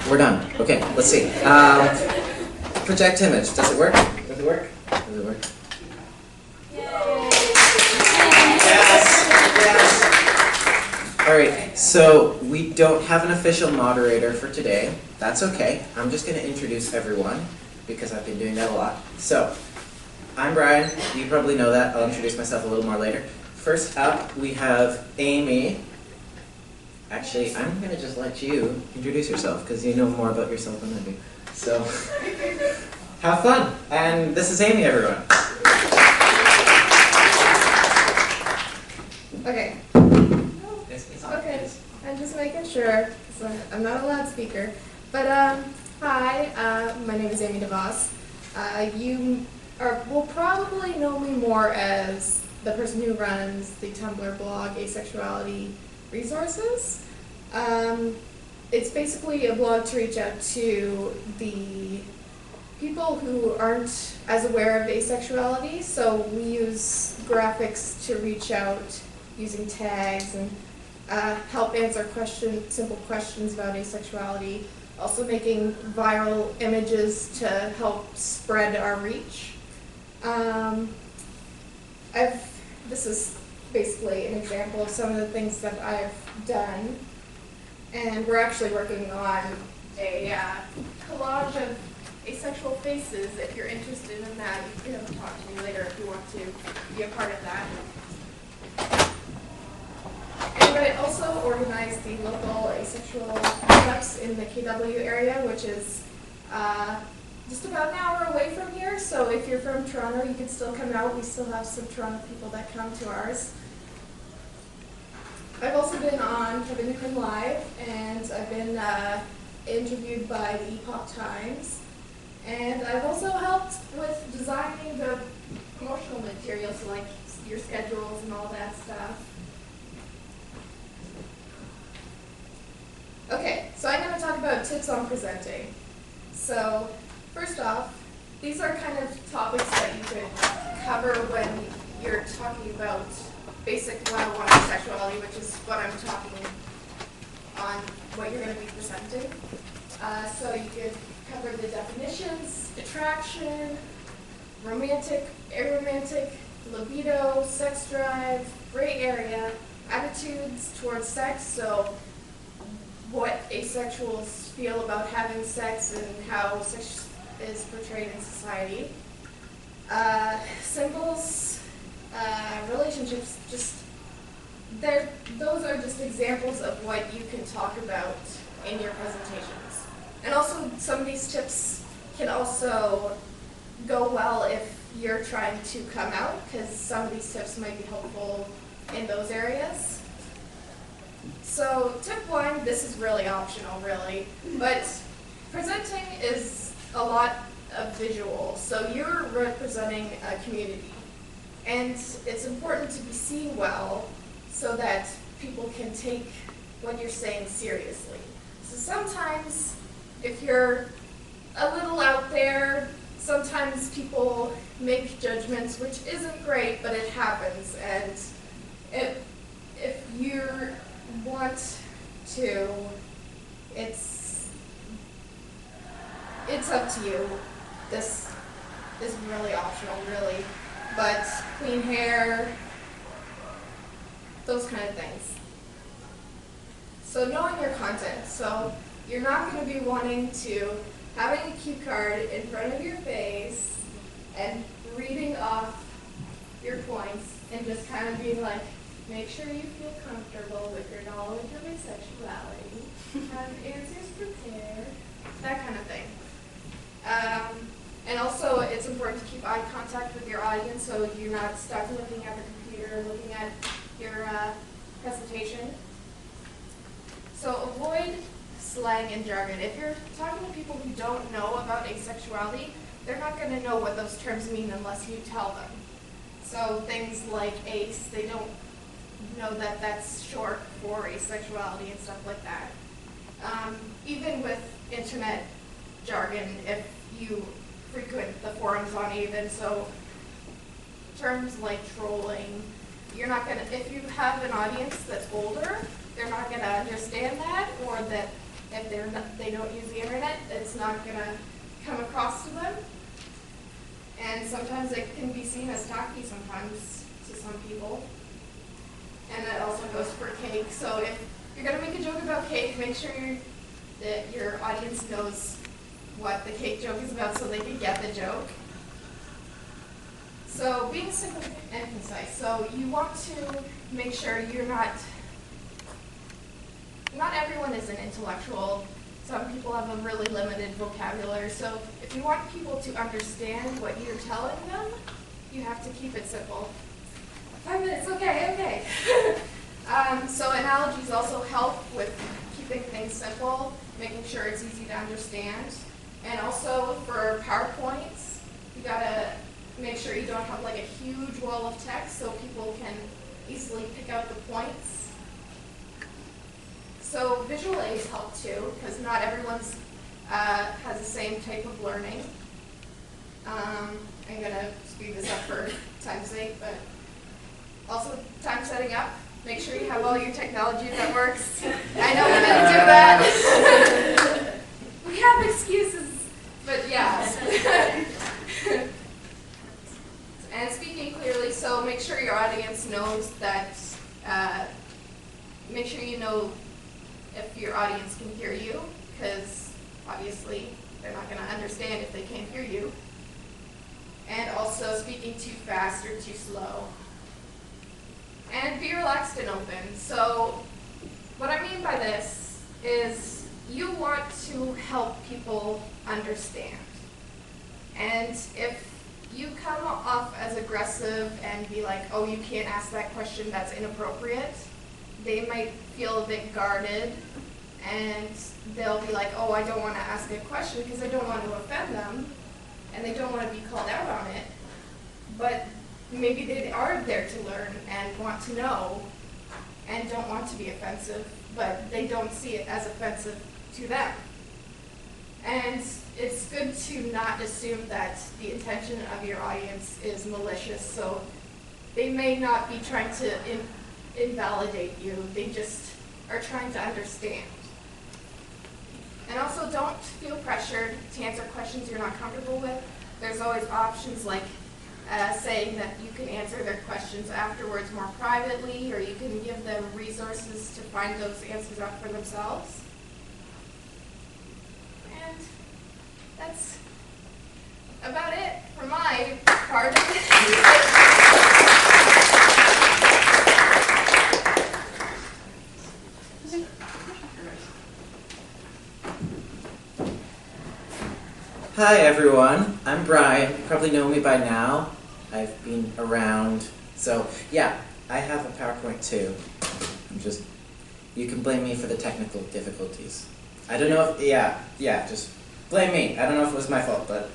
We're done. Okay, let's see. Project image. Does it work? Does it work? Does it work? Yes! Yes! Alright, so we don't have an official moderator for today. That's okay. I'm just going to introduce everyone because I've been doing that a lot. So, I'm Brian. You probably know that. I'll introduce myself a little more later. First up, we have Amy. Actually, I'm going to just let you introduce yourself because you know more about yourself than I do. So, have fun. And this is Amy, everyone. Okay. It's on. Okay. I'm just making sure, because I'm not a loudspeaker. But, hi, my name is Amy DeVos. You will probably know me more as the person who runs the Tumblr blog Asexuality Resources. It's basically a blog to reach out to the people who aren't as aware of asexuality, so we use graphics to reach out using tags and help answer simple questions about asexuality, also making viral images to help spread our reach. This is basically an example of some of the things that I've done. And we're actually working on a collage of asexual faces. If you're interested in that, you can talk to me later if you want to be a part of that. And I also organize the local asexual meetups in the KW area, which is just about an hour away from here. So if you're from Toronto, you can still come out. We still have some Toronto people that come to ours. I've also been on Kevin Newcomb Live, and I've been interviewed by the Epoch Times. And I've also helped with designing the promotional materials, like your schedules and all that stuff. Okay, so I'm going to talk about tips on presenting. So, first off, these are kind of topics that you could cover when you're talking about basic 101 of sexuality, which is what I'm talking on, what you're going to be presenting. So you could cover the definitions, attraction, romantic, aromantic, libido, sex drive, gray area, attitudes towards sex, so what asexuals feel about having sex and how sex is portrayed in society. Symbols, relationships, those are just examples of what you can talk about in your presentations. And also, some of these tips can also go well if you're trying to come out, because some of these tips might be helpful in those areas. So, tip 1, this is really optional, really, but presenting is a lot of visual, so you're representing a community. And it's important to be seen well so that people can take what you're saying seriously. So sometimes, if you're a little out there, sometimes people make judgments, which isn't great, but it happens. And if you want to, it's up to you. This is really optional, really. But clean hair, those kind of things. So knowing your content. So you're not going to be wanting to having a cue card in front of your face and reading off your points and just kind of being like, make sure you feel comfortable with your knowledge of asexuality, have answers prepared, that kind of thing. And also, it's important to keep eye contact with your audience so you're not stuck looking at the computer, looking at your presentation. So avoid slang and jargon. If you're talking to people who don't know about asexuality, they're not going to know what those terms mean unless you tell them. So things like ace, they don't know that that's short for asexuality and stuff like that. Even with internet jargon, if you frequent the forums on Even, so terms like trolling, you're not going to, if you have an audience that's older, they're not going to understand that, or that if they don't use the internet, it's not going to come across to them. And sometimes it can be seen as tacky sometimes to some people. And that also goes for cake. So if you're going to make a joke about cake, make sure that your audience knows what the cake joke is about so they can get the joke. So being simple and concise. So you want to make sure you're not everyone is an intellectual. Some people have a really limited vocabulary. So if you want people to understand what you're telling them, you have to keep it simple. 5 minutes, okay. So analogies also help with keeping things simple, making sure it's easy to understand. And also for PowerPoints, you gotta make sure you don't have like a huge wall of text so people can easily pick out the points. So visual aids help too, because not everyone's has the same type of learning. I'm gonna speed this up for time's sake, but also time setting up. Make sure you have all your technology that works. I know we didn't do that. We have excuses, but yeah. And speaking clearly, so make sure your audience knows that, make sure you know if your audience can hear you, because obviously they're not going to understand if they can't hear you. And also speaking too fast or too slow. And be relaxed and open. So what I mean by this is you want to help people understand. And if you come off as aggressive and be like, oh, you can't ask that question, that's inappropriate, they might feel a bit guarded, and they'll be like, oh, I don't want to ask a question because I don't want to offend them, and they don't want to be called out on it. But maybe they are there to learn and want to know and don't want to be offensive, but they don't see it as offensive to them. And it's good to not assume that the intention of your audience is malicious, so they may not be trying to invalidate you, they just are trying to understand. And also don't feel pressured to answer questions you're not comfortable with. There's always options like saying that you can answer their questions afterwards more privately, or you can give them resources to find those answers out for themselves. And that's about it for my part of it. Hi everyone, I'm Brian. You probably know me by now. I've been around. So yeah, I have a PowerPoint too. You can blame me for the technical difficulties. I don't know if, just blame me. I don't know if it was my fault, but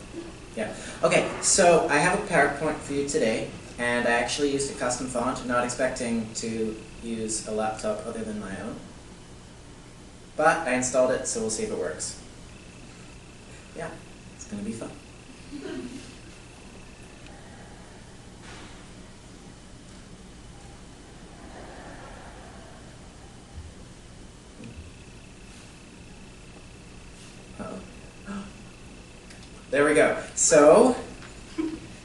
yeah. Okay, so I have a PowerPoint for you today, and I actually used a custom font, not expecting to use a laptop other than my own. But I installed it, so we'll see if it works. Yeah. It's going to be fun. Uh-oh. There we go. So,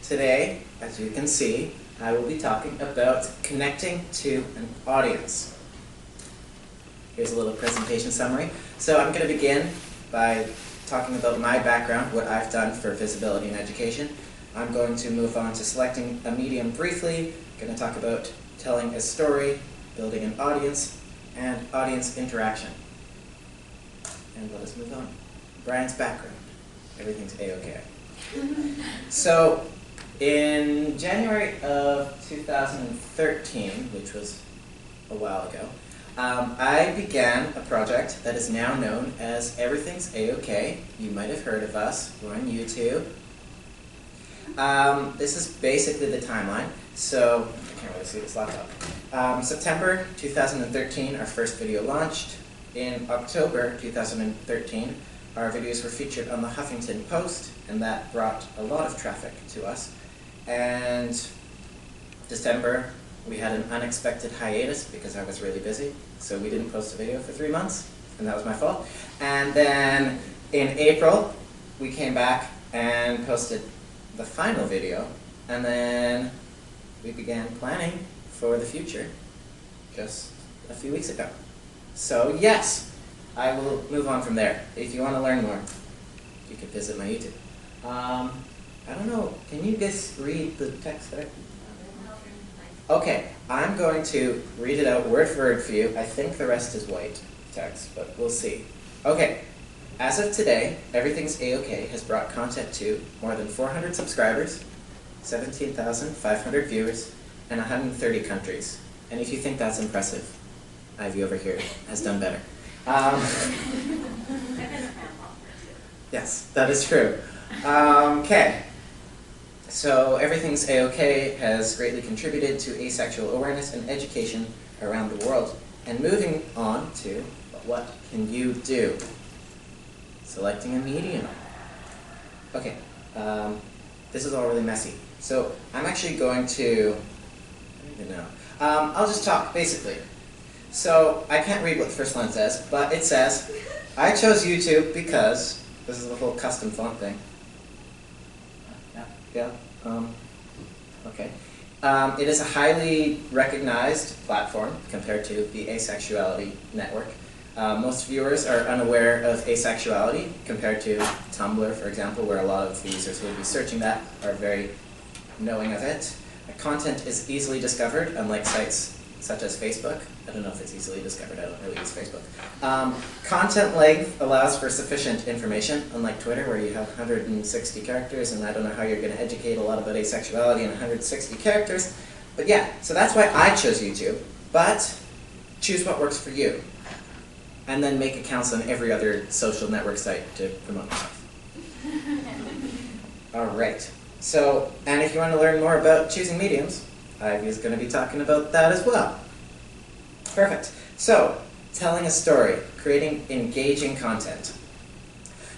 today, as you can see, I will be talking about connecting to an audience. Here's a little presentation summary. So I'm going to begin by talking about my background, what I've done for visibility in education. I'm going to move on to selecting a medium briefly, going to talk about telling a story, building an audience, and audience interaction. And let us move on. Brian's background. Everything's A-okay. So, in January of 2013, which was a while ago, I began a project that is now known as Everything's A-okay. You might have heard of us. We're on YouTube. This is basically the timeline. So, I can't really see this laptop. September 2013, our first video launched. In October 2013, our videos were featured on the Huffington Post, and that brought a lot of traffic to us. And December, we had an unexpected hiatus because I was really busy, so we didn't post a video for 3 months. and that was my fault. And then in April, we came back and posted the final video, and then we began planning for the future just a few weeks ago. So yes, I will move on from there. If you want to learn more, you can visit my YouTube. I don't know, can you guys read the text there? Okay, I'm going to read it out word for word for you. I think the rest is white text, but we'll see. Okay, as of today, Everything's A-OK has brought content to more than 400 subscribers, 17,500 viewers, and 130 countries. And if you think that's impressive, Ivy over here has done better. Yes, that is true. Okay. So Everything's A-OK has greatly contributed to asexual awareness and education around the world. And moving on to what can you do? Selecting a medium. Okay, this is all really messy. So I'm actually going to, I don't even know. I'll just talk basically. So I can't read what the first line says, but it says, I chose YouTube because, this is the whole custom font thing. Yeah. Okay. It is a highly recognized platform compared to the Asexuality network. Most viewers are unaware of asexuality compared to Tumblr, for example, where a lot of the users who will be searching that are very knowing of it. Content is easily discovered, unlike sites such as Facebook. I don't know if it's easily discovered, I don't really use Facebook. Content length allows for sufficient information, unlike Twitter where you have 160 characters, and I don't know how you're going to educate a lot about asexuality in 160 characters. But yeah, so that's why I chose YouTube, but choose what works for you. And then make accounts on every other social network site to promote yourself. Alright, so, and if you want to learn more about choosing mediums, Ivy is going to be talking about that as well. Perfect. So, telling a story, creating engaging content.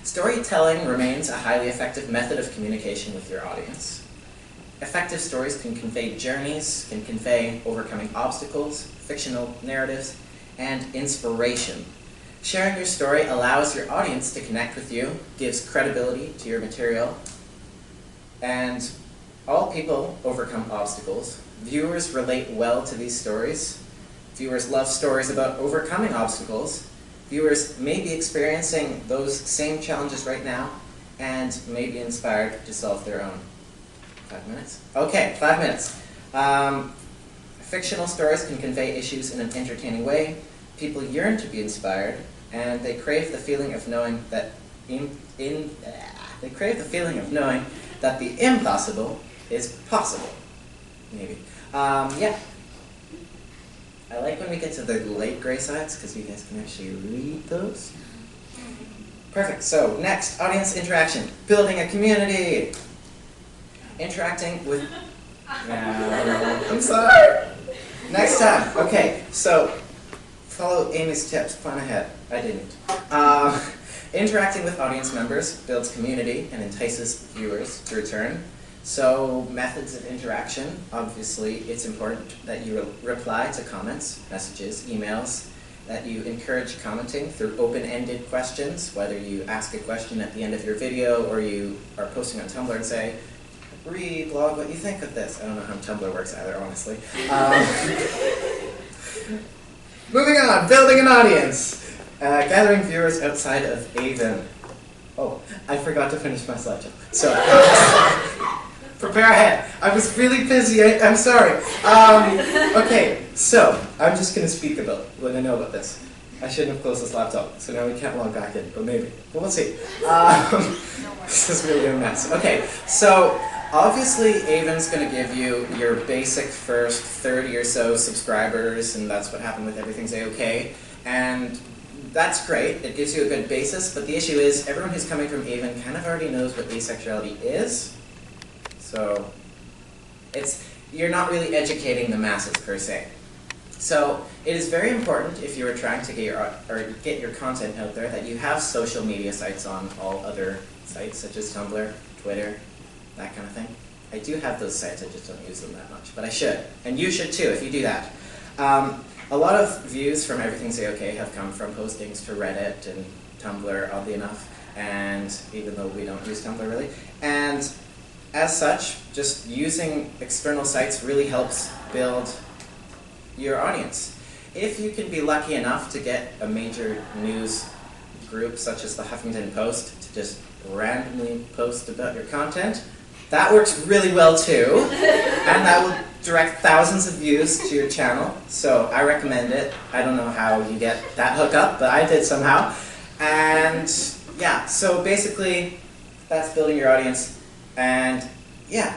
Storytelling remains a highly effective method of communication with your audience. Effective stories can convey journeys, can convey overcoming obstacles, fictional narratives, and inspiration. Sharing your story allows your audience to connect with you, gives credibility to your material, and all people overcome obstacles. Viewers relate well to these stories. Viewers love stories about overcoming obstacles. Viewers may be experiencing those same challenges right now and may be inspired to solve their own. 5 minutes? Okay, 5 minutes. Fictional stories can convey issues in an entertaining way. People yearn to be inspired, and they crave the feeling of knowing that the impossible is possible. Maybe. Yeah. I like when we get to the late gray sides because you guys can actually read those. Perfect. So next, audience interaction. Building a community. Interacting with. I'm sorry. Next time. Okay. So follow Amy's tips. Plan ahead. I didn't. Interacting with audience members builds community and entices viewers to return. So methods of interaction, obviously it's important that you reply to comments, messages, emails, that you encourage commenting through open-ended questions, whether you ask a question at the end of your video or you are posting on Tumblr and say, reblog what you think of this. I don't know how Tumblr works either, honestly. Moving on, building an audience. Gathering viewers outside of Avon. Oh, I forgot to finish my slideshow. So, prepare ahead. I was really busy. I'm sorry. Okay, so I'm just going to speak about what I know about this. I shouldn't have closed this laptop, so now we can't log back in, but maybe. But we'll see. This is really a mess. Okay, so obviously Avon's going to give you your basic first 30 or so subscribers, and that's what happened with Everything's A-OK. And that's great. It gives you a good basis, but the issue is everyone who's coming from Avon kind of already knows what asexuality is. So you're not really educating the masses per se. So it is very important if you are trying to get your content out there that you have social media sites on all other sites such as Tumblr, Twitter, that kind of thing. I do have those sites, I just don't use them that much, but I should. And you should too if you do that. A lot of views from Everything Say OK have come from postings to Reddit and Tumblr, oddly enough, and even though we don't use Tumblr really. And as such, just using external sites really helps build your audience. If you can be lucky enough to get a major news group such as the Huffington Post to just randomly post about your content, that works really well too, and that will direct thousands of views to your channel, so I recommend it. I don't know how you get that hookup, but I did somehow. And yeah, so basically that's building your audience. And yeah,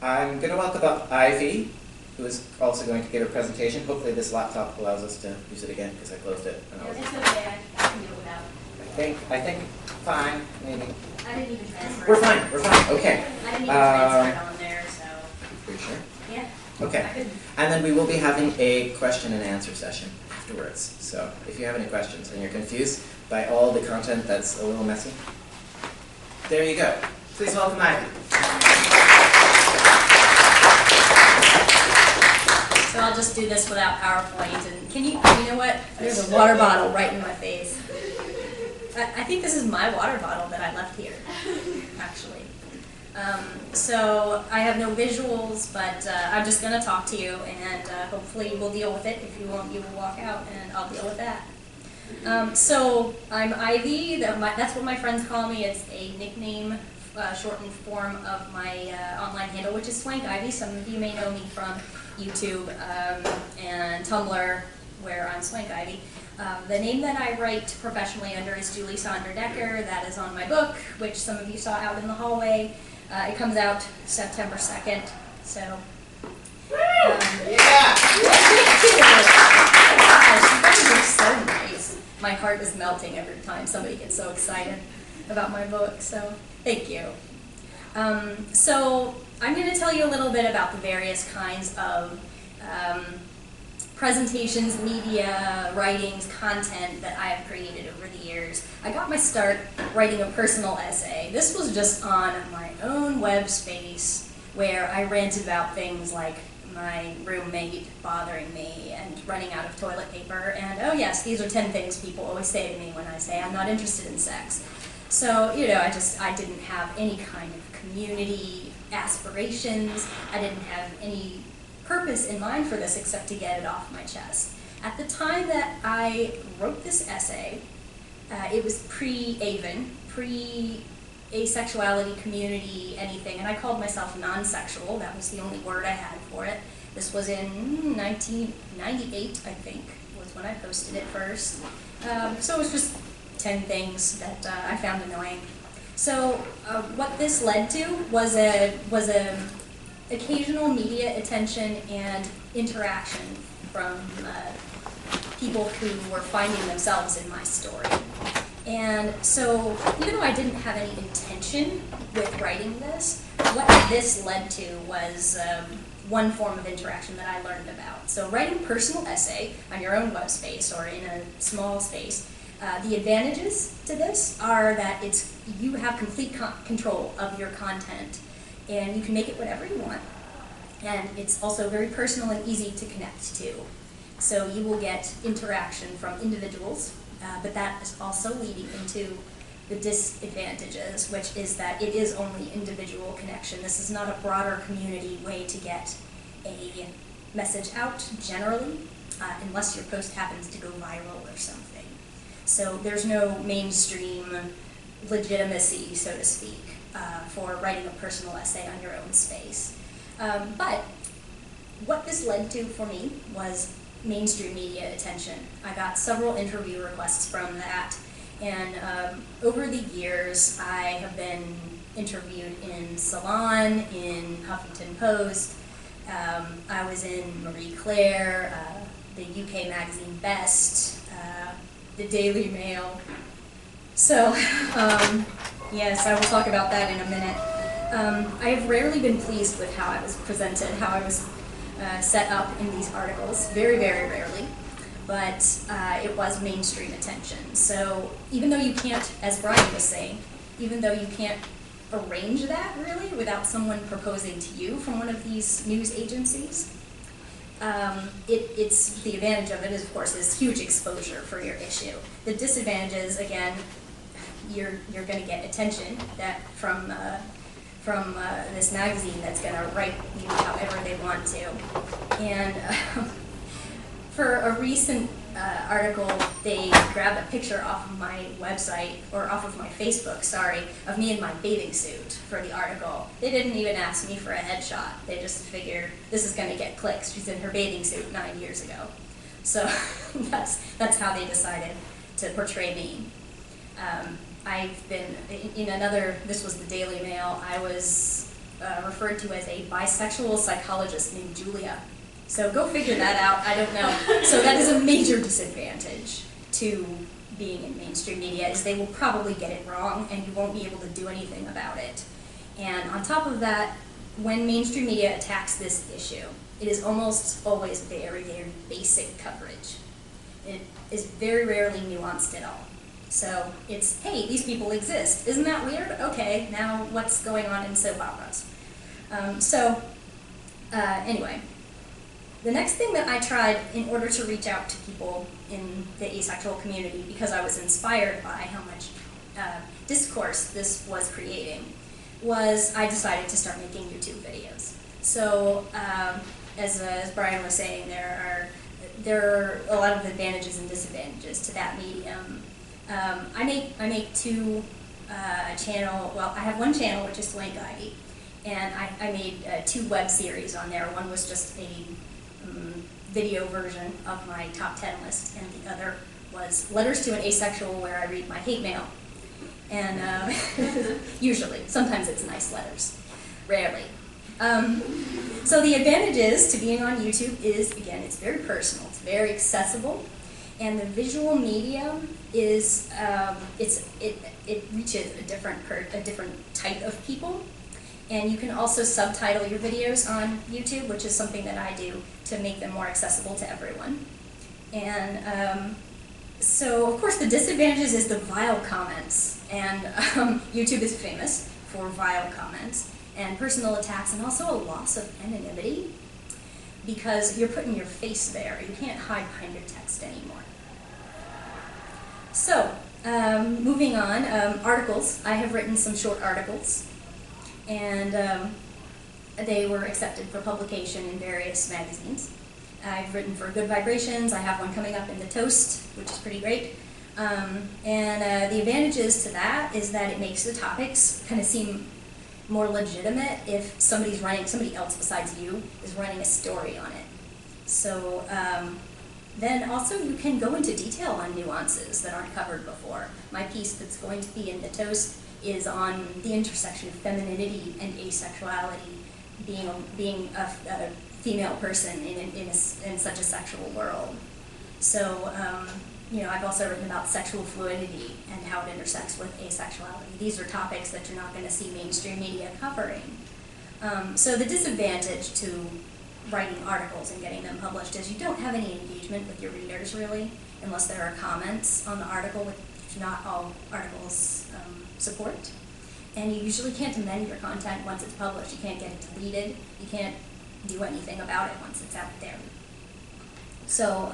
I'm going to welcome up Ivy, who is also going to give a presentation. Hopefully this laptop allows us to use it again because I closed it. It's okay, I can do it without. I think fine, maybe. I didn't even transfer. We're fine, okay. I didn't even transfer it on there, so. Pretty sure? Yeah. Okay. I couldn't. And then we will be having a question and answer session afterwards. So if you have any questions and you're confused by all the content that's a little messy, there you go. Please welcome Ivy. So I'll just do this without PowerPoint, and you know what? There's a water bottle right in my face. I think this is my water bottle that I left here, actually. So I have no visuals, but I'm just going to talk to you, and hopefully we'll deal with it. If you won't, you will walk out, and I'll deal with that. So I'm Ivy. That's what my friends call me. It's a nickname, shortened form of my online handle, which is Slang Ivy. Some of you may know me from YouTube and Tumblr, where I'm Slang Ivy. The name that I write professionally under is Julie Saunders-Decker. That is on my book, which some of you saw out in the hallway. It comes out September 2nd, so. Yeah! Gosh, you guys are so nice. My heart is melting every time somebody gets so excited about my book, so thank you. So I'm going to tell you a little bit about the various kinds of presentations, media, writings, content that I have created over the years. I got my start writing a personal essay. This was just on my own web space where I ranted about things like my roommate bothering me and running out of toilet paper, and oh yes, these are 10 things people always say to me when I say I'm not interested in sex. So, you know, I didn't have any kind of community aspirations. I didn't have any purpose in mind for this except to get it off my chest. At the time that I wrote this essay, it was pre-AVEN, pre-asexuality, community, anything, and I called myself non-sexual. That was the only word I had for it. This was in 1998, I think, was when I posted it first. So it was just 10 things that I found annoying. So what this led to was a occasional media attention and interaction from people who were finding themselves in my story. And so even though I didn't have any intention with writing this, what this led to was one form of interaction that I learned about. So writing a personal essay on your own web space or in a small space, the advantages to this are that you have complete control of your content, and you can make it whatever you want. And it's also very personal and easy to connect to. So you will get interaction from individuals, but that is also leading into the disadvantages, which is that it is only individual connection. This is not a broader community way to get a message out generally, unless your post happens to go viral or something. So there's no mainstream legitimacy, so to speak, for writing a personal essay on your own space. But what this led to for me was mainstream media attention. I got several interview requests from that, and over the years I have been interviewed in Salon, in Huffington Post, I was in Marie Claire, the UK magazine Best, the Daily Mail. So, yes, I will talk about that in a minute. I have rarely been pleased with how I was presented, how I was set up in these articles, very, very rarely, but it was mainstream attention. So even though you can't, as Brian was saying, even though you can't arrange that really without someone proposing to you from one of these news agencies, it's the advantage of it is, of course, is huge exposure for your issue. The disadvantage is, again, you're going to get attention that from this magazine that's going to write you however they want to. And for a recent article, they grabbed a picture off of my website, or off of my Facebook, sorry, of me in my bathing suit for the article. They didn't even ask me for a headshot. They just figured this is going to get clicks. She's in her bathing suit 9 years ago. So that's how they decided to portray me. I've been, in another, this was the Daily Mail, I was referred to as a bisexual psychologist named Julia. So go figure that out, I don't know. So that is a major disadvantage to being in mainstream media, is they will probably get it wrong and you won't be able to do anything about it. And on top of that, when mainstream media attacks this issue, it is almost always very, very basic coverage. It is very rarely nuanced at all. So it's, hey, these people exist. Isn't that weird? Okay, now what's going on in soap operas? Anyway, the next thing that I tried in order to reach out to people in the asexual community, because I was inspired by how much discourse this was creating, was I decided to start making YouTube videos. So as Brian was saying, there are a lot of advantages and disadvantages to that medium. I make two channel. Well, I have one channel which is Slang, and I made 2 web series on there. One was just a video version of my top 10 list, and the other was Letters to an Asexual, where I read my hate mail. And usually, sometimes it's nice letters, rarely. So the advantages to being on YouTube is, again, it's very personal, it's very accessible, and the visual medium is it reaches a different type of people. And you can also subtitle your videos on YouTube, which is something that I do to make them more accessible to everyone. And so, of course, the disadvantages is the vile comments. And YouTube is famous for vile comments and personal attacks, and also a loss of anonymity, because you're putting your face there. You can't hide behind your text anymore. So, moving on, articles. I have written some short articles, and they were accepted for publication in various magazines. I've written for Good Vibrations. I have one coming up in the Toast, which is pretty great. And the advantages to that is that it makes the topics kind of seem more legitimate if somebody else besides you is running a story on it. So then also you can go into detail on nuances that aren't covered before. My piece that's going to be in the Toast is on the intersection of femininity and asexuality, being a female person in such a sexual world. So, I've also written about sexual fluidity and how it intersects with asexuality. These are topics that you're not going to see mainstream media covering. So the disadvantage to writing articles and getting them published is you don't have any engagement with your readers, really, unless there are comments on the article, which not all articles support. And you usually can't amend your content once it's published. You can't get it deleted. You can't do anything about it once it's out there. So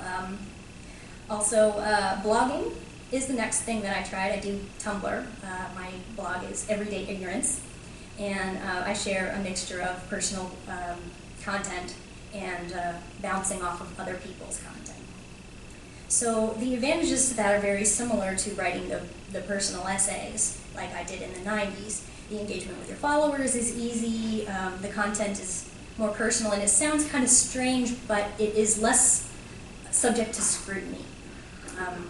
also blogging is the next thing that I tried. I do Tumblr. My blog is Everyday Ignorance, and I share a mixture of personal content and bouncing off of other people's content. So the advantages to that are very similar to writing the personal essays like I did in the 90s. The engagement with your followers is easy, the content is more personal, and it sounds kind of strange, but it is less subject to scrutiny.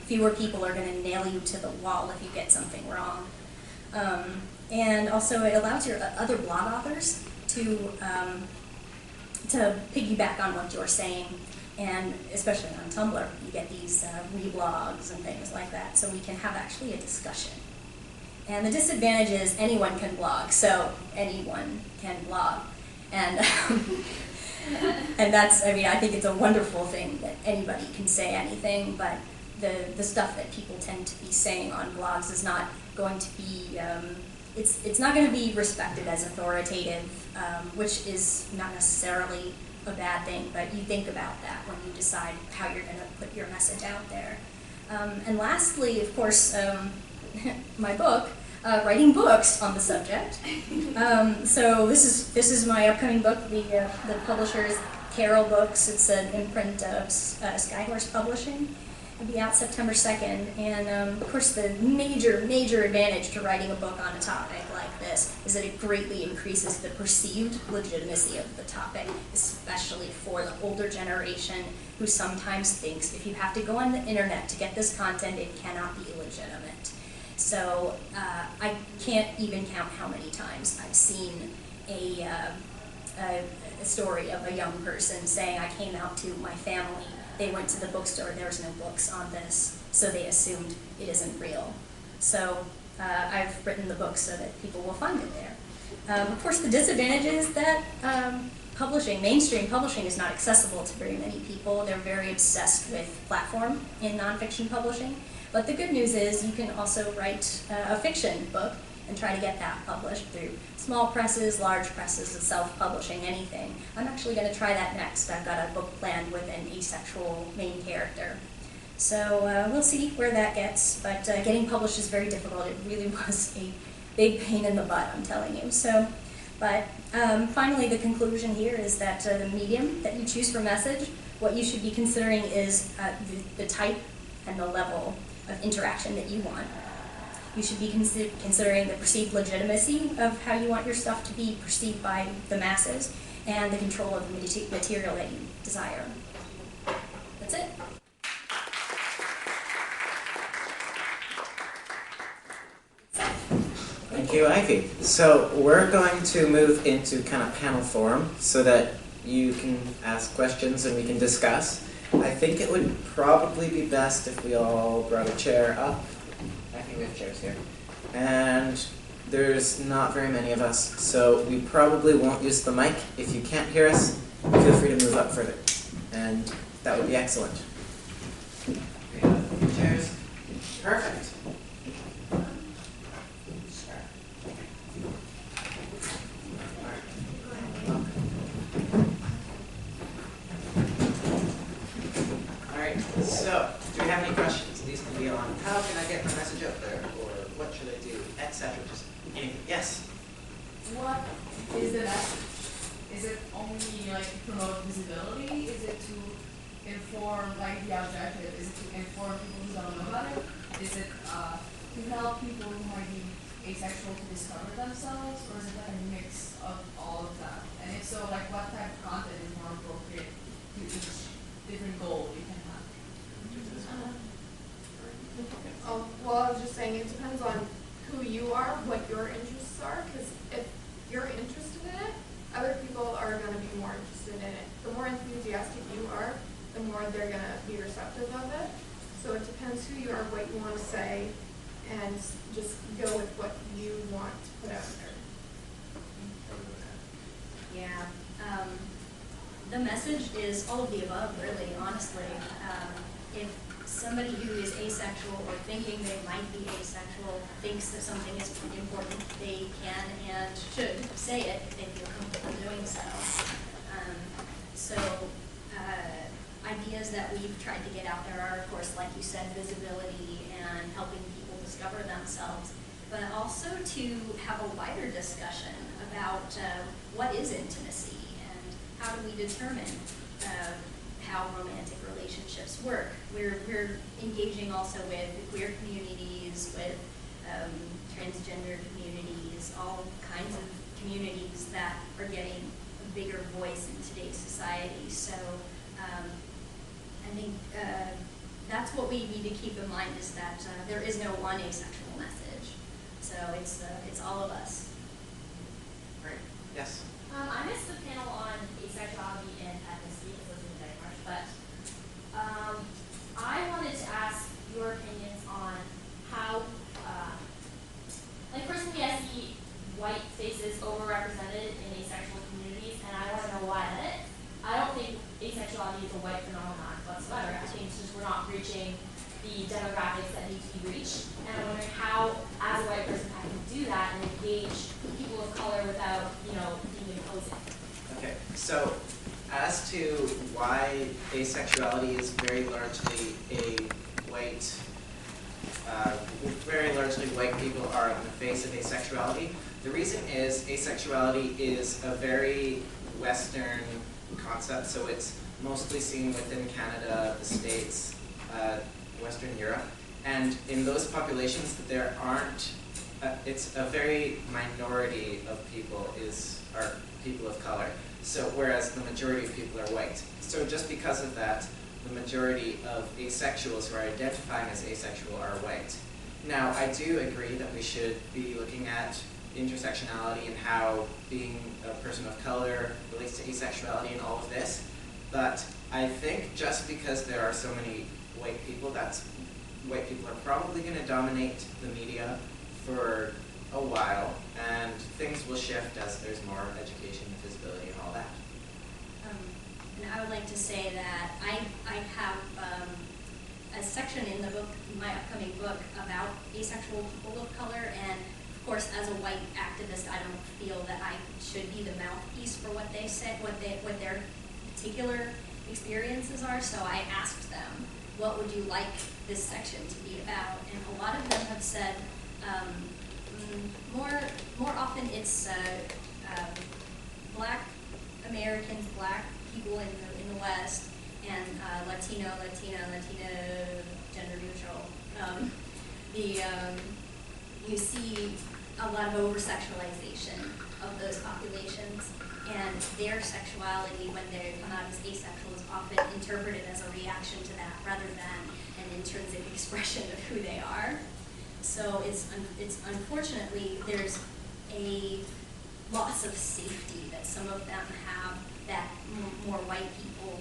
Fewer people are going to nail you to the wall if you get something wrong. And also it allows your other blog authors to piggyback on what you're saying, and especially on Tumblr, you get these reblogs and things like that, so we can have actually a discussion. And the disadvantage is anyone can blog, so anyone can blog. And and that's, I think it's a wonderful thing that anybody can say anything, but the stuff that people tend to be saying on blogs is not going to be, it's not going to be respected as authoritative, which is not necessarily a bad thing, but you think about that when you decide how you're going to put your message out there. And lastly, of course, my book, writing books on the subject. So this is my upcoming book. The publisher is Carol Books. It's an imprint of Skyhorse Publishing. It'll be out September 2nd. And of course, the major advantage to writing a book on a topic like this is that it greatly increases the perceived legitimacy of the topic, especially for the older generation who sometimes thinks if you have to go on the internet to get this content, it cannot be legitimate. So I can't even count how many times I've seen a story of a young person saying, I came out to my family, they went to the bookstore, there was no books on this, so they assumed it isn't real. So I've written the book so that people will find it there. Of course, the disadvantage is that mainstream publishing is not accessible to very many people. They're very obsessed with platform in nonfiction publishing. But the good news is you can also write a fiction book and try to get that published through small presses, large presses, self-publishing, anything. I'm actually going to try that next. I've got a book planned with an asexual main character. So we'll see where that gets, but getting published is very difficult. It really was a big pain in the butt, I'm telling you. So, but finally, the conclusion here is that the medium that you choose for message, what you should be considering is the type and the level of interaction that you want. You should be considering the perceived legitimacy of how you want your stuff to be perceived by the masses and the control of the material that you desire. That's it. Thank you, Ivy. So we're going to move into kind of panel forum so that you can ask questions and we can discuss. I think it would probably be best if we all brought a chair up. I think we have chairs here. And there's not very many of us, so we probably won't use the mic. If you can't hear us, feel free to move up further. And that would be excellent. We have a few chairs. Perfect. So, do we have any questions? These can be on how can I get my message out there, or what should I do, etc. Just anything. Yes? What is the message? Is it only like to promote visibility? Is it to inform, like the objective? Is it to inform people who don't know about it? Is it to help people who might be asexual to discover themselves? Or is it like a mix of all of that? And if so, like what type of content is more appropriate to each different goal you can have? Oh, well, I was just saying it depends on who you are, what your interests are, because if you're interested in it, other people are going to be more interested in it. The more enthusiastic you are, the more they're going to be receptive of it. So it depends who you are, what you want to say, and just go with what you want to put out there. Yeah. The message is all of the above, really, honestly. If somebody who is asexual or thinking they might be asexual thinks that something is important, they can and should say it if they feel comfortable doing so. Ideas that we've tried to get out there are, of course, like you said, visibility and helping people discover themselves, but also to have a wider discussion about what is intimacy and how do we determine how romantic relationships work. We're engaging also with queer communities, with transgender communities, all kinds of communities that are getting a bigger voice in today's society. So I think that's what we need to keep in mind, is that there is no one asexual message. So it's all of us. Great. Yes? I missed the panel on asexuality and ethnicity because it was very harsh, but I wanted to ask your opinions on how, like personally I see white faces overrepresented in asexual communities, and I want to know why that is. I don't think asexuality is a white phenomenon whatsoever. I think it's just we're not reaching the demographics that need to be reached, and I'm wondering how, as a white person, I can do that and engage people of color without, being imposing. Okay, so as why asexuality is very largely white people are on the face of asexuality. The reason is asexuality is a very Western concept, so it's mostly seen within Canada, the States, Western Europe, and in those populations there aren't, it's a very minority of people are people of color, so whereas the majority of people are white. So just because of that, the majority of asexuals who are identifying as asexual are white. Now, I do agree that we should be looking at intersectionality and how being a person of color relates to asexuality and all of this, but I think just because there are so many white people, white people are probably going to dominate the media for a while, and things will shift as there's more education, visibility, and all that. And I would like to say that I have a section in the book, in my upcoming book, about asexual people of color, and of course, as a white activist, I don't feel that I should be the mouthpiece for what they say, what their particular experiences are. So I asked them, what would you like this section to be about? And a lot of them have said, more often it's Black Americans, Black people in the West, and Latino, gender neutral. You see a lot of over-sexualization of those populations, and their sexuality, when they come out as asexual, is often interpreted as a reaction to that rather than an intrinsic expression of who they are. So it's unfortunately, there's a loss of safety that some of them have that more white people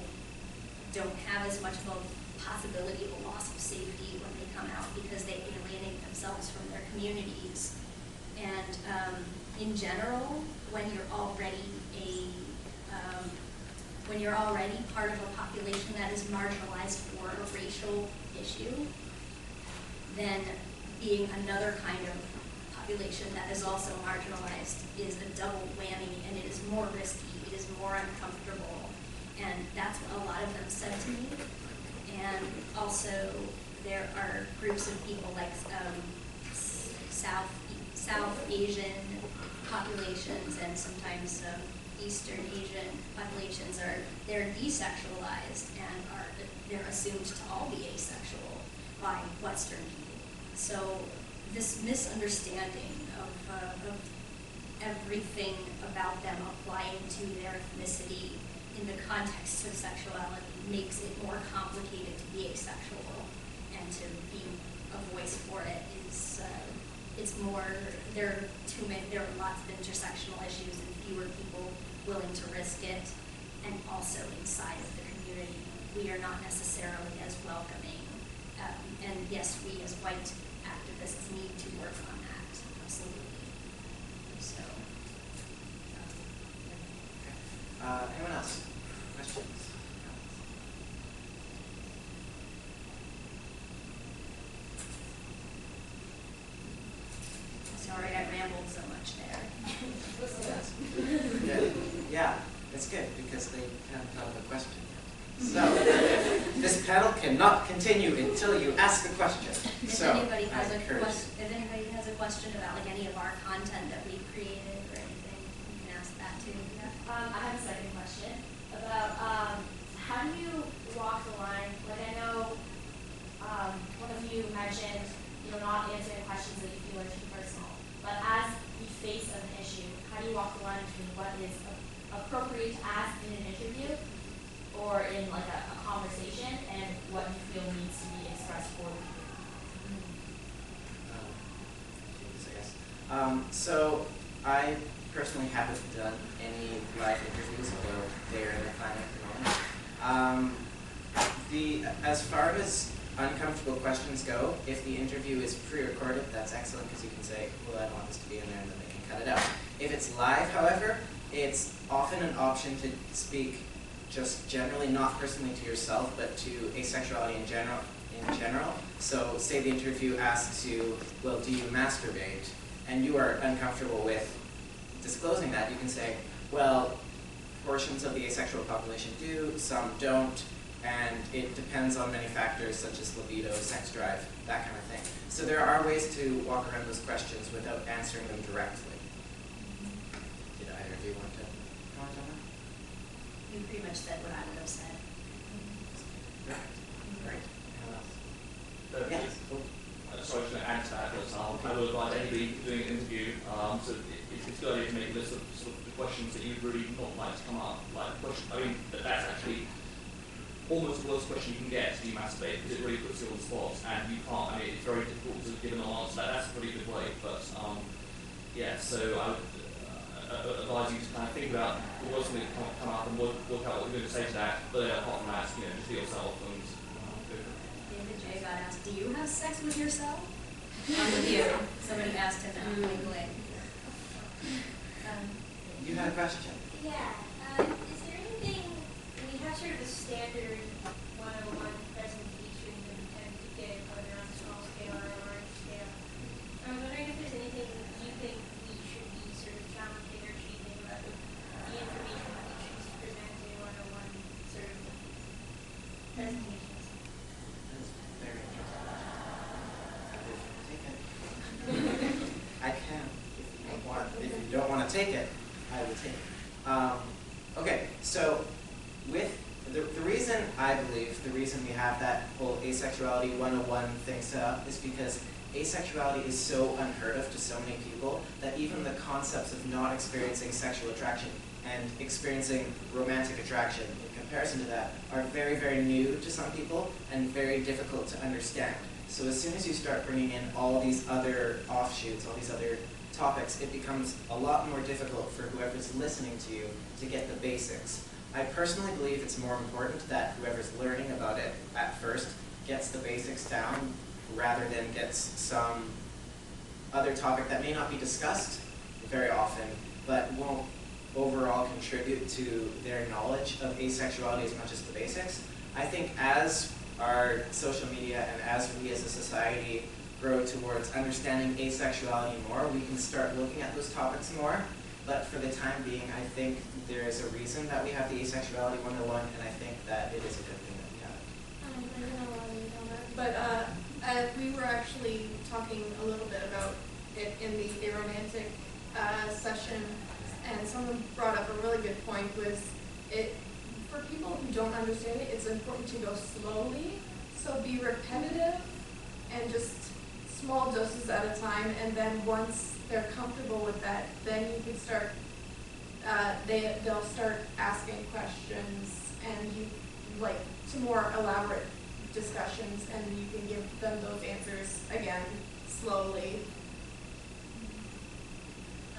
don't have as much of a possibility of a loss of safety when they come out, because they alienate themselves from their communities. And in general, when you're already part of a population that is marginalized for a racial issue, then being another kind of population that is also marginalized is a double whammy, and it is more risky, it is more uncomfortable. And that's what a lot of them said to me. And also, there are groups of people like South Asian populations and sometimes Eastern Asian populations they're desexualized and they're assumed to all be asexual by Western people. So this misunderstanding of everything about them applying to their ethnicity in the context of sexuality makes it more complicated to be asexual, and to be a voice for it is it's more, there are lots of intersectional issues and fewer people willing to risk it, and also inside of the community we are not necessarily as welcoming, and yes, we as white activists need to work on that, absolutely. So Anyone else? Questions? sorry I rambled so much there. Yeah, it's good because they haven't thought of a question yet. So, this panel cannot continue until you ask a question. If anybody has a question about like any of our content that we've created or anything, you can ask that too. Yeah. I have a second question about how do you walk the line? Like I know one of you mentioned, not answering questions that you feel are too personal. But as the face of an issue, how do you walk the line between what is appropriate to ask in an interview or in like a conversation and what you feel needs to be expressed for the people? So I personally haven't done any live interviews, although they're in the planning at the moment. As far as uncomfortable questions go, if the interview is pre-recorded, that's excellent because you can say, well, I don't want this to be in there, and then they can cut it out. If it's live, however, it's often an option to speak just generally, not personally to yourself, but to asexuality in general. So say the interview asks you, well, do you masturbate? And you are uncomfortable with disclosing that. You can say, well, portions of the asexual population do, some don't, and it depends on many factors such as libido, sex drive, that kind of thing. So there are ways to walk around those questions without answering them directly. Did either of you want to comment on that? You pretty much said what I would have said. Great. Anyone else? Yeah. Sorry, I was going to add to that, but I would advise anybody doing an interview, so it's a good idea to make a list of sort of the questions that you'd really not like to come up. Like, question, I mean, that's actually almost the worst question you can get, do you masturbate, because it really puts you on the spot, and you can't, I mean, it's very difficult to give an answer. That's a pretty good way, but yeah, so I would advise you to kind of think about the worst thing that can come up and work out what you're going to say to that, but apart from that, you know, just be yourself and go for it. David J. got asked, do you have sex with yourself? I'm with you. Somebody asked him that. You had a question? Yeah, is there anything, we have sort of a standard 101 presentation that we tend to give either on a small scale or a large scale. I'm wondering if there's anything you think we should be sort of challenging or changing about the information that we choose to present in 101 sort of presentations. That's very interesting. Take it. I can, if you don't want. If you don't want to take it, I will take it. Okay, so with the reason I believe, the reason we have that whole Asexuality 101 thing set up is because asexuality is so unheard of to so many people that even the concepts of not experiencing sexual attraction and experiencing romantic attraction in comparison to that are very, very new to some people and very difficult to understand. So as soon as you start bringing in all these other offshoots, all these other topics, it becomes a lot more difficult for whoever's listening to you to get the basics. I personally believe it's more important that whoever's learning about it at first gets the basics down rather than gets some other topic that may not be discussed very often, but won't overall contribute to their knowledge of asexuality as much as the basics. I think as our social media and as we as a society grow towards understanding asexuality more, we can start looking at those topics more. But for the time being, I think there is a reason that we have the Asexuality 101, and I think that it is a good thing that we have it. But we were actually talking a little bit about it in the aromantic session, and someone brought up a really good point. Was it for people who don't understand it? It's important to go slowly, so be repetitive and just small doses at a time, and then once they're comfortable with that, then you can start. They'll start asking questions, and you like to more elaborate discussions, and you can give them those answers again slowly.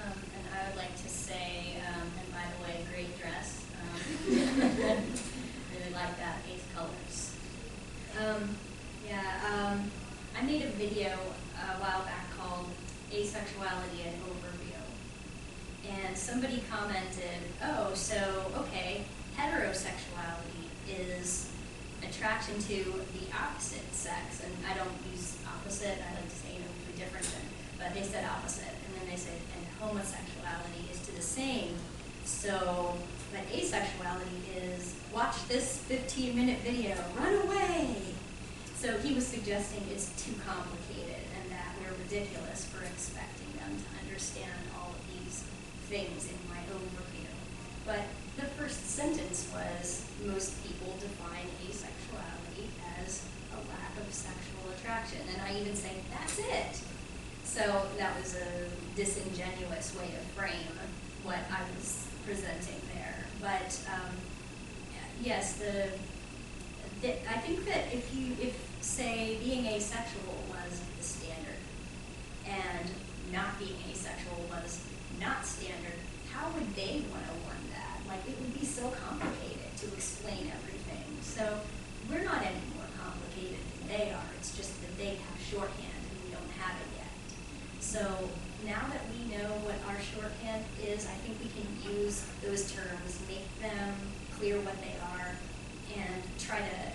And I would like to say, and by the way, great dress. Really like that, 8 colors. I made a video a while back called Asexuality and Overview. And somebody commented, oh, so, okay, heterosexuality is attraction to the opposite sex. And I don't use opposite, I like to say, different than, but they said opposite. And then they said, and homosexuality is to the same. So, but asexuality is, watch this 15-minute video, run away. So he was suggesting it's too complicated and that we're ridiculous for expecting them to understand all of these things in my overview. But the first sentence was, most people define asexuality as a lack of sexual attraction. And I even say, that's it. So that was a disingenuous way to frame what I was presenting there. But yes, I think that if say being asexual was the standard and not being asexual was not standard, how would they 101 that? Like, it would be so complicated to explain everything. So we're not any more complicated than they are. It's just that they have shorthand and we don't have it yet. So now that we know what our shorthand is, I think we can use those terms, make them clear what they are, and try to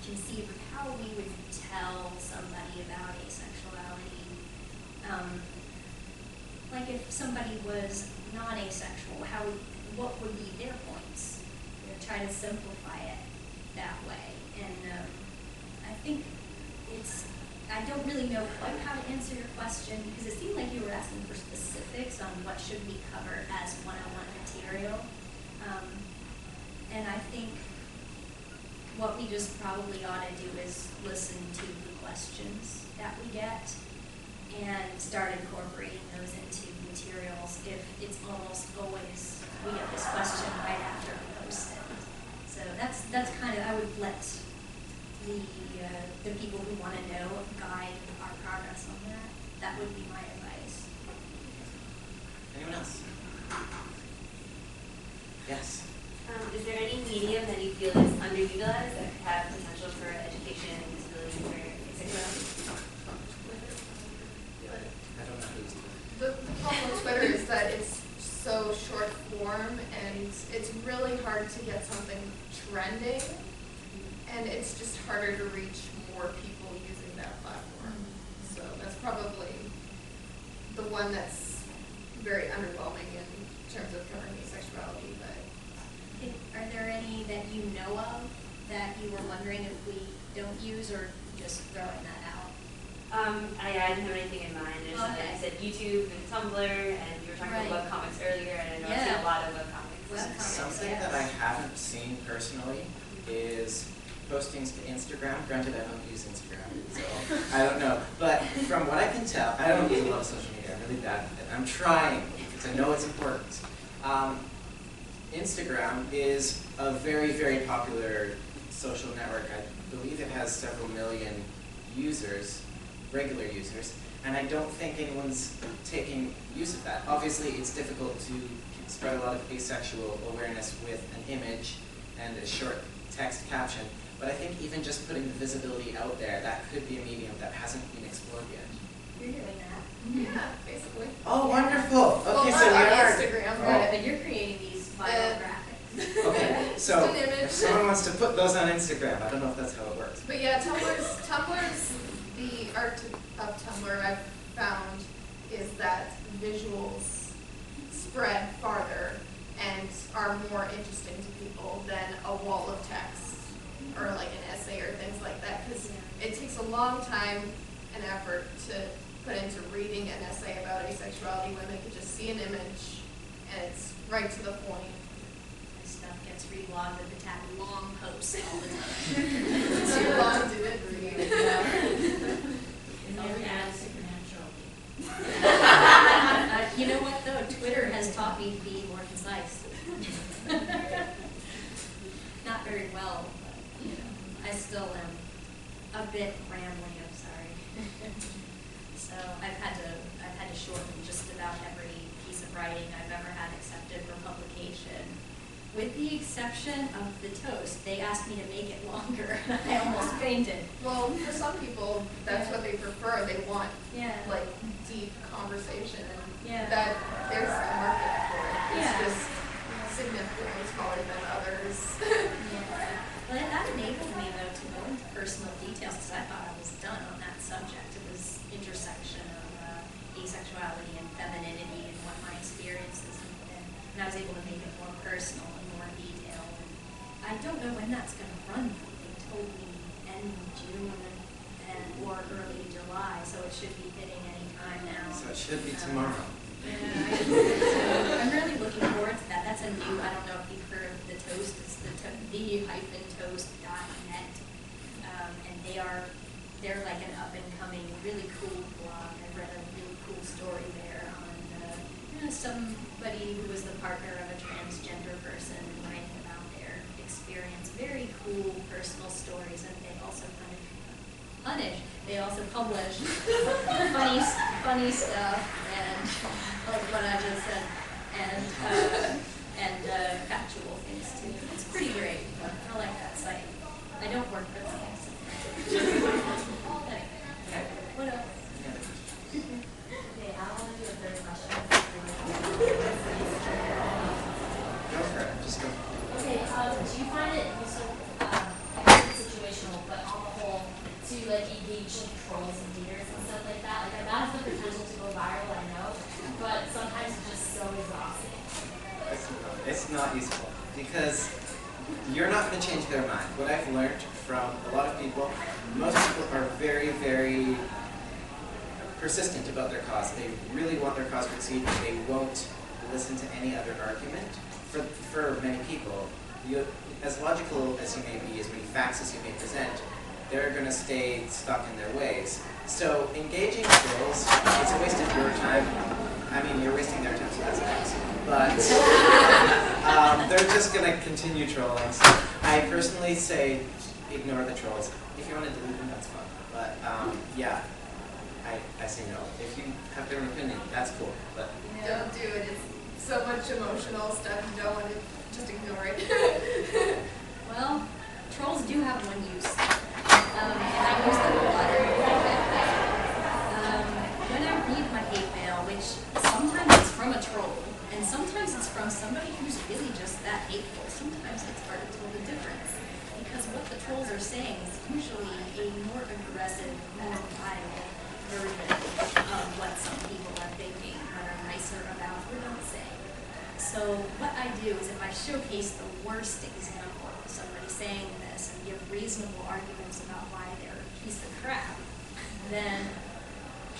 conceive of how we would tell somebody about asexuality. Like if somebody was non-asexual, how what would be their points? You know, try to simplify it that way. And I think I don't really know quite how to answer your question, because it seemed like you were asking for specifics on what should we cover as one-on-one material. And I think what we just probably ought to do is listen to the questions that we get and start incorporating those into materials. If it's almost always, we get this question right after we post it. So that's kind of, I would let the people who want to know guide our progress on that. That would be my advice. Anyone else? Yes. Is there any medium that you feel is underutilized that could have potential for education and disability for asexuality? I don't know who's doing The problem with Twitter is that it's so short form, and it's really hard to get something trending, and it's just harder to reach more people using that platform. So that's probably the one that's very underwhelming in terms of covering asexuality. But Are there any that you know of that you were wondering if we don't use, or just throwing that out? I didn't have anything in mind. There's Okay. I said YouTube and Tumblr, and you were talking Right. about webcomics earlier, and I know I've Yeah. seen a lot of webcomics. Webcomics. Something yes. that I haven't seen personally is postings to Instagram. Granted, I don't use Instagram, so I don't know. But from what I can tell, I don't use a lot of social media. I'm really bad at it. I'm trying, because I know it's important. Instagram is a very, very popular social network. I believe it has several million users, regular users, and I don't think anyone's taking use of that. Obviously, it's difficult to spread a lot of asexual awareness with an image and a short text caption, but I think even just putting the visibility out there, that could be a medium that hasn't been explored yet. You're doing that. yeah, basically. Oh, wonderful! Well, Okay, not so we on are. Instagram, Right, but you're creating these viral graphics. Okay, so It's an image. if someone wants to put those on Instagram, I don't know if that's how it works. But yeah, Tumblr's the art of Tumblr I've found is that visuals spread farther and are more interesting to people than a wall of text or like an essay or things like that, because it takes a long time and effort to put into reading an essay about asexuality when they could just see an image and it's right to the point. My stuff gets reblogged with the tag long posts all the time. Too long to read. You know what though? Twitter has taught me to be more concise. Not very well, but you know, I still am a bit rambling. I'm sorry. So I've had to shorten just about every piece of writing I've ever had accepted for publication, with the exception of the toast. They asked me to make it longer, and I almost fainted. Well, for some people, that's what they prefer. They want Yeah. like deep conversation, and Yeah. that there's a market for it. It's Yeah. just significantly smaller than others. Yeah. Well, that enabled me though to go into personal details, because I thought I was done on that subject. It was intersection of asexuality and femininity and what my experiences have been. And I was able to make it more personal and more detailed. And I don't know when that's going to run. They told me end of June or early July, so it should be hitting any time now. So it should be tomorrow. Yeah, I'm really looking forward to that. That's a new, I don't know if you've heard of the Toast, it's the-toast.net. And they're like an up and coming, really cool blog. I read a really cool story there on somebody who was the partner of a transgender person writing about their experience. Very cool personal stories, and they also they also publish funny stuff, and like what I just said, and factual things too. It's pretty great. I like that site. I don't work for them. Anyway, what else? Okay, I want to do a third question. Go for it. Just go. Okay, do you find it useful, I guess it's situational, but on the whole, to like engage in trolls and haters and stuff like that? Like that has the potential to go viral, I know, but sometimes it's just so exhausting. It's not useful because you're not going to change their mind. What I've learned from a lot of people, most people are very, very persistent about their cause. They really want their cause to succeed. They won't listen to any other argument. For many people, as logical as you may be, as many facts as you may present, they're going to stay stuck in their ways. So engaging trolls is a waste of your time. I mean, you're wasting their time, so that's nice. But they're just going to continue trolling. So I personally say ignore the trolls. If you want to delete them, that's fine. But yeah, I say no. If you have their opinion, that's cool. But Don't do it. It's so much emotional stuff. You don't want to just ignore it. Well, trolls do have one use. And I use them a lot. When I read my hate mail, which sometimes it's from a troll, and sometimes it's from somebody who's really just that hateful. Sometimes it's hard to tell the difference. Because what the trolls are saying is usually a more aggressive, more vile version of what some people are thinking, that are nicer about or don't say. So what I do is if I showcase the worst example of somebody saying this and give reasonable arguments about why they're a piece of crap, then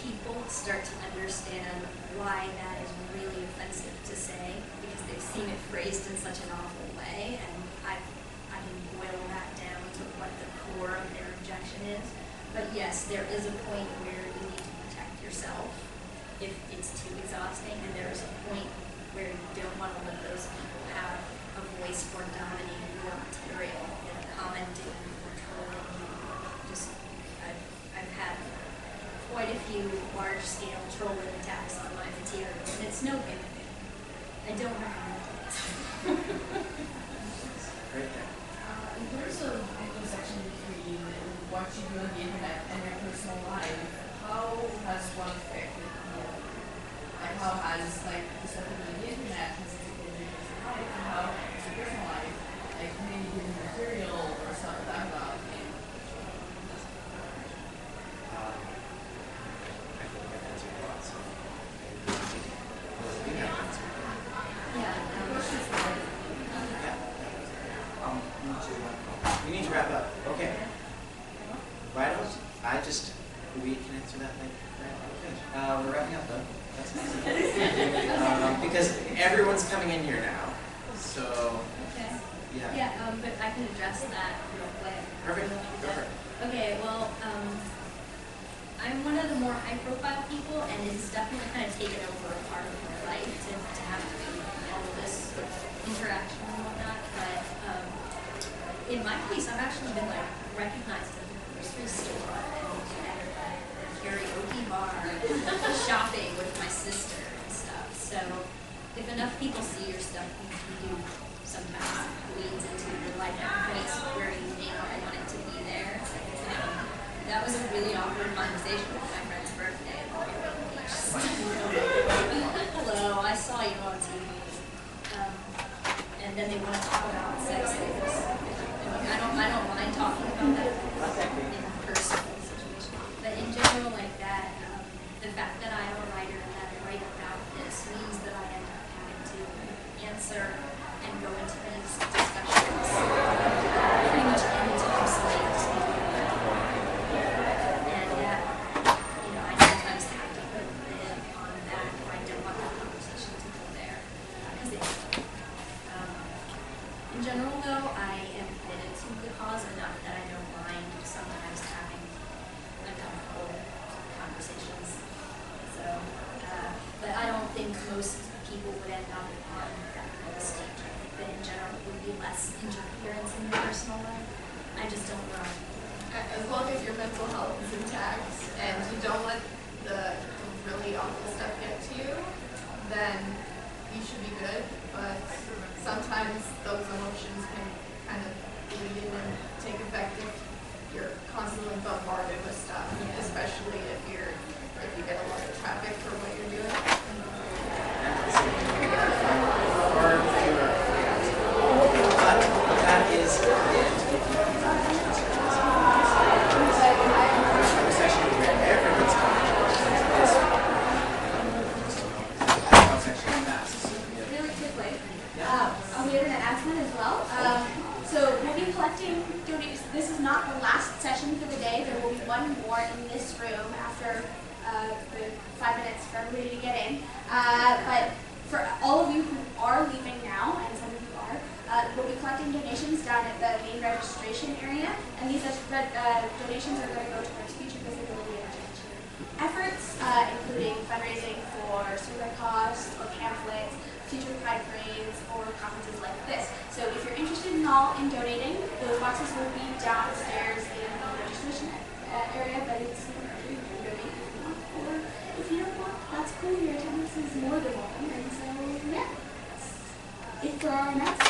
people start to understand why that is really offensive to say because they've seen it phrased in such an awful way, and I can boil that down to what the core of their objection is. But yes, there is a point where you need to protect yourself if it's too exhausting, and there is a point where you don't want to let those people have a voice for dominating your material and commenting or trolling you. I've had quite a few large-scale trolling attacks on my material, and it's no big deal. I don't recommend it. right there. In terms of intersection between what you do on the internet and your personal life, how has one affected you? Like how has like the stuff you do on the internet has affected your personal life, and how has your personal life, like maybe giving material or stuff like that about it? I think I've answered a lot, so you have answered. Yeah. We need to wrap up. Okay. Right on. We can answer that later. Right? We're wrapping up though. That's nice. Because everyone's coming in here now. So, Okay. yeah. Yeah, but I can address that real quick. Perfect. Go for it. Okay, well, I'm one of the more high-profile people, and it's definitely kind of taken over a part of my life to have to do all of this interaction and whatnot. But in my case, I've actually been like recognized at the grocery store and at the karaoke bar, and shopping with my sister and stuff. So if enough people see your stuff, you do sometimes leads into your life at a place where you may not want it to be there. That was a really awkward conversation with my friend's birthday. Hello, I saw you on TV. And then they want to talk about sex things. I don't mind talking about that in a personal situation. But in general, like that, the fact that I am a writer and that I write about this means that I end up having to answer and go into these discussions pretty much anytime somebody asks me. And that, I sometimes have to put a lid on that if I don't want that conversation to go there. Because in general, though, I am committed to the cause enough that I don't mind sometimes having uncomfortable conversations. So, but I don't think most people would end up on that kind of stage. I think that in general it would be less interference in your personal life. I just don't know. As long as your mental health is intact and you don't let the really awful stuff get to you, then you should be good. But sometimes those emotions can kind of bleed in and take effect if you're constantly bombarded with stuff, especially if you get a lot of traffic for what you're doing. That is it. Session where everyone's Really quickly, I was But for all of you who are leaving now, and some of you are, we'll be collecting donations down at the main registration area, and these donations are going to go towards future visibility and attention efforts, including fundraising for survey costs or pamphlets, future pride parades, or conferences like this. So if you're interested in donating, those boxes will be downstairs in the registration area, but it's you can donate if you want, or if you don't want, that's cool. Your attendance is more than welcome, and so yeah, that's it for our announcement.